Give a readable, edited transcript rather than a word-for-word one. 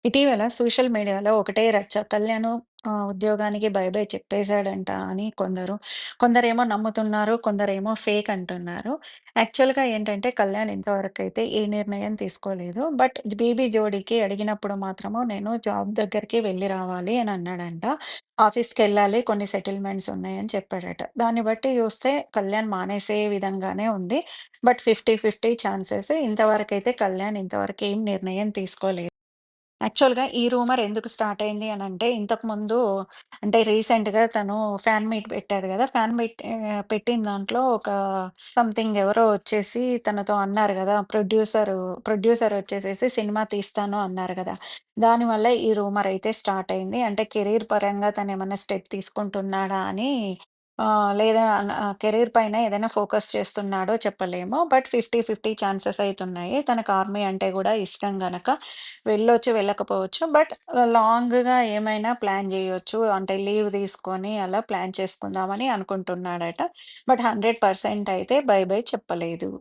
ఇటీవల సోషల్ మీడియాలో ఒకటే రచ్చ. కళ్యాణ్ ఉద్యోగానికి బై బై చెప్పేసాడంట అని కొందరేమో నమ్ముతున్నారు. కొందరేమో ఫేక్ అంటున్నారు. యాక్చువల్‌గా ఏంటంటే కళ్యాణ్ ఇంతవరకైతే ఏ నిర్ణయం తీసుకోలేదు. బట్ బీబీ జోడీకి అడిగినప్పుడు మాత్రము నేను జాబ్ దగ్గరికి వెళ్లి రావాలి అని అన్నాడంట. ఆఫీస్‌కెళ్ళాలి, కొన్ని సెటిల్మెంట్స్ ఉన్నాయని చెప్పాడట. దాన్ని బట్టి చూస్తే కళ్యాణ్ మానేసే విధంగానే ఉంది. But 50, 50 chances. కళ్యాణ్ ఇంతవరకు ఏం నిర్ణయం తీసుకోలేదు. యాక్చువల్‌గా ఈ రూమర్ ఎందుకు స్టార్ట్ అయింది అనంటే, ఇంతకుముందు అంటే రీసెంట్‌గా తను ఫ్యాన్ మీట్ పెట్టాడు గదా! పెట్టిన దాంట్లో సంథింగ్ ఎవరో వచ్చేసి తనతో అన్నారు గదా! ప్రొడ్యూసర్ వచ్చేసేసి సినిమా తీస్తాను అన్నారు గదా! దానివల్ల ఈ రూమర్ అయితే స్టార్ట్ అయింది. అంటే కెరీర్ పరంగా తనేమన్నా స్టెప్ తీసుకుంటున్నాడా అని లేదా కెరీర్ పైన ఏదైనా ఫోకస్ చేస్తున్నాడో చెప్పలేము. బట్ 50, 50 ఛాన్సెస్ అయితున్నాయి. తనకు ఆర్మీ అంటే గూడా ఇష్టం గనక వెళ్ళొచ్చు, వెళ్ళకపోవచ్చు. బట్ లాంగ్‌గా ఏమైనా ప్లాన్ జేయొచ్చు. అంటే లీవ్ తీసుకొని అలా ప్లాన్ చేసుకుందామని అనుకుంటున్నాడట. బట్ 100% అయితే బై బై చెప్పలేదు.